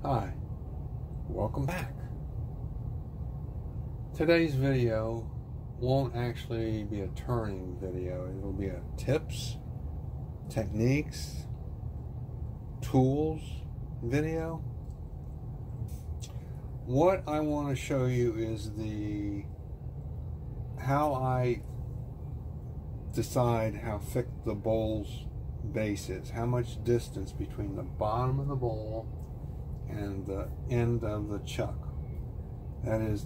Hi, welcome back. Today's video won't actually be a turning video. It will be a tips, techniques, tools video. What I want to show you is how I decide how thick the bowl's base is, how much distance between the bottom of the bowl and the end of the chuck. That is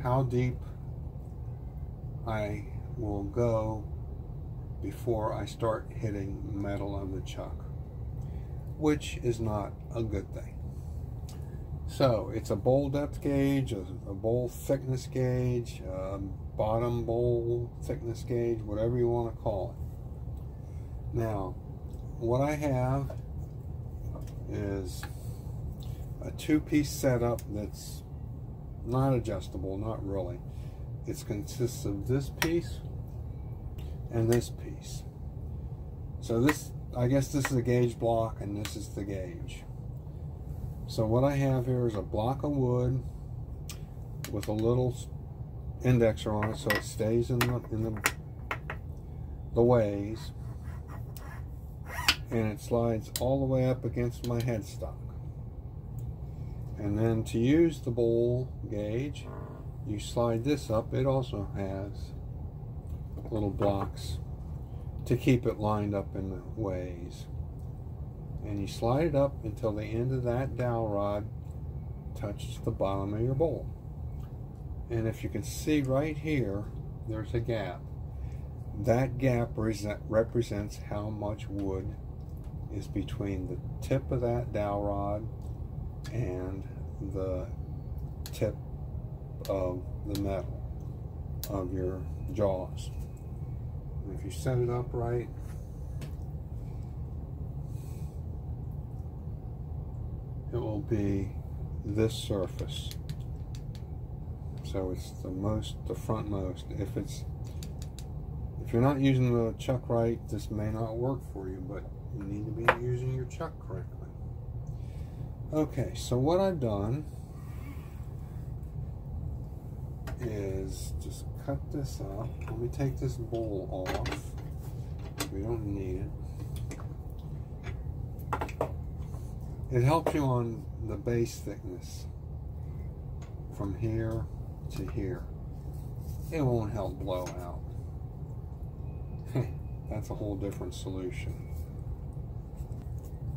how deep I will go before I start hitting metal of the chuck, which is not a good thing. So it's a bowl depth gauge, a bowl thickness gauge, bottom bowl thickness gauge, whatever you want to call it. Now, what I have is a two-piece setup that's not adjustable, not really. It consists of this piece and this piece. So this, I guess this is a gauge block and this is the gauge. So what I have here is a block of wood with a little indexer on it so it stays in the ways, and it slides all the way up against my headstock. And then to use the bowl gauge, you slide this up. It also has little blocks to keep it lined up in the ways. And you slide it up until the end of that dowel rod touches the bottom of your bowl. And if you can see right here, there's a gap. That gap represents how much wood is between the tip of that dowel rod and the tip of the metal of your jaws. And if you set it up right, it will be this surface. So it's the frontmost. If you're not using the chuck right, this may not work for you, but you need to be using your chuck correctly. Okay, so what I've done is just cut this up. Let me take this bowl off. We don't need it. It helps you on the base thickness from here to here. It won't help blow out. That's a whole different solution.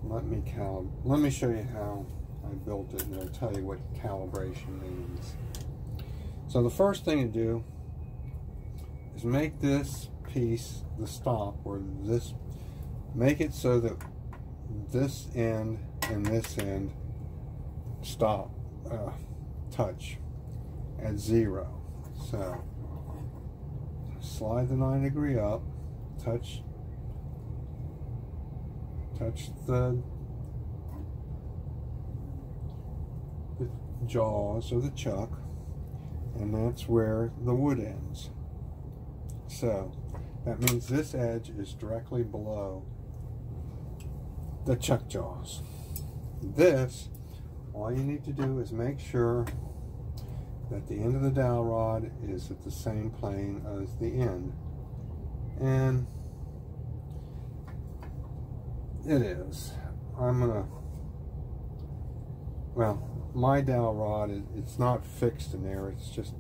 Let me show you how I built it, and I'll tell you what calibration means. So the first thing to do is make this piece the stop, or this, make it so that this end and this end stop, touch at 0. So slide the 9° up, touch the jaws of the chuck, and that's where the wood ends. So that means this edge is directly below the chuck jaws. This, all you need to do is make sure that the end of the dowel rod is at the same plane as the end, and it is. Well, my dowel rod, it's not fixed in there, it's just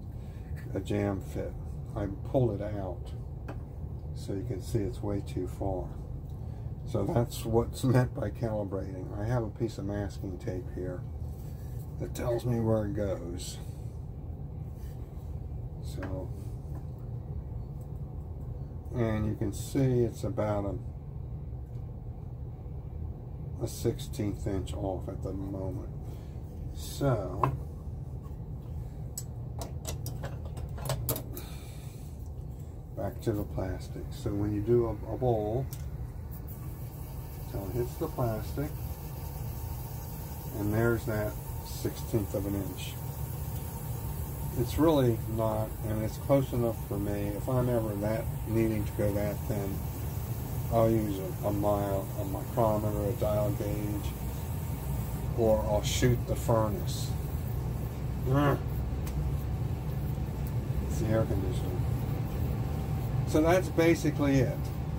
a jam fit. I pulled it out so you can see it's way too far. So that's what's meant by calibrating. I have a piece of masking tape here that tells me where it goes. So, and you can see it's about a 1/16 inch off at the moment. So back to the plastic. So when you do a bowl, until it hits the plastic, and there's that 1/16 of an inch. It's really not, and it's close enough for me. If I'm ever needing to go that thin, I'll use a micrometer, a dial gauge, or I'll shoot the furnace. It's the air conditioner. So that's basically it.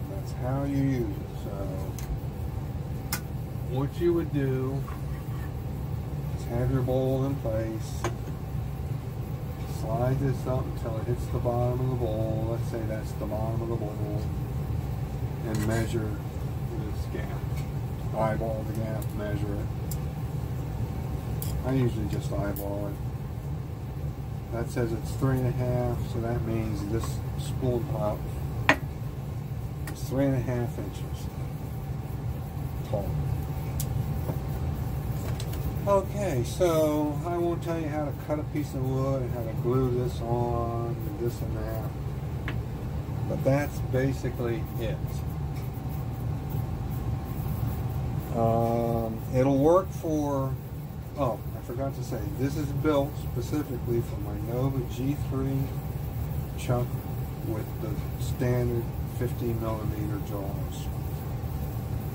That's how you use it. So what you would do is have your bowl in place, slide this up until it hits the bottom of the bowl. Let's say that's the bottom of the bowl, and measure this gap. Eyeball the gap, measure it. I usually just eyeball it. That says it's 3.5, so that means this spool top is 3.5 inches tall. Okay, so I won't tell you how to cut a piece of wood and how to glue this on and this and that, but that's basically it. It'll work for, oh, I forgot to say, this is built specifically for my Nova G3 chuck with the standard 50mm jaws.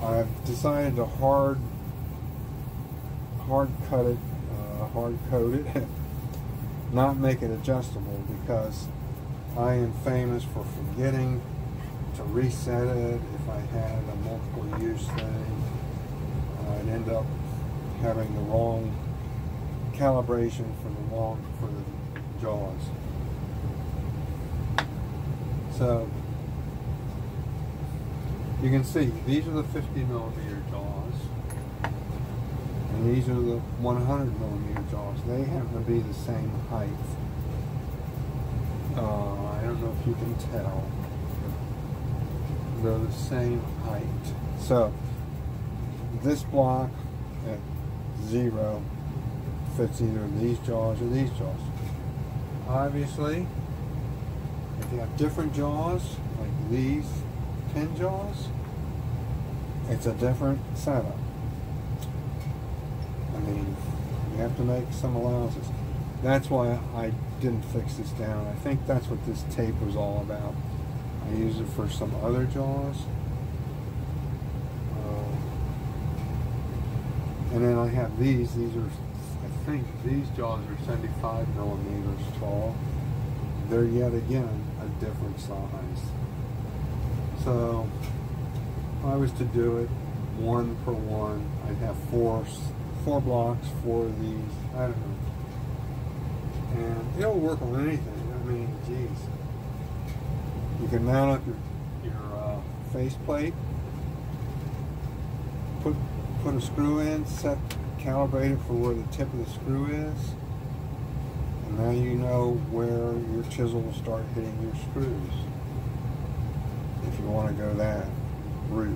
I've decided to hard cut it, hard coat it, not make it adjustable, because I am famous for forgetting to reset it. If I had a multiple use thing, I'd end up having the wrong calibration for the jaws. So you can see these are the 50mm jaws, and these are the 100mm jaws. They happen to be the same height. I don't know if you can tell. They're the same height. So this block at 0 fits either these jaws or these jaws. Obviously, if you have different jaws, like these pin jaws, it's a different setup. I mean, you have to make some allowances. That's why I didn't fix this down. I think that's what this tape was all about. I used it for some other jaws. And then I have these. These are, I think these jaws are 75mm tall. They're yet again a different size. So if I was to do it 1 per 1, I'd have four blocks for these. I don't know. And it'll work on anything. I mean, geez. You can mount up your faceplate, put a screw in, calibrate it for where the tip of the screw is, and now you know where your chisel will start hitting your screws, if you want to go that route.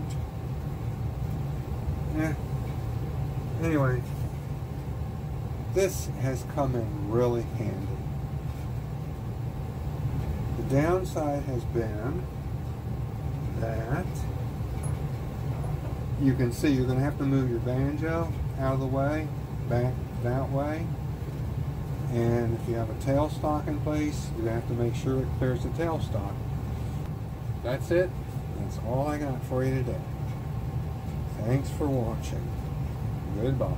Yeah. Anyway, this has come in really handy. The downside has been that you can see you're going to have to move your banjo out of the way, back that way, and if you have a tailstock in place, you're going to have to make sure it clears the tailstock. That's it. That's all I got for you today. Thanks for watching. Goodbye.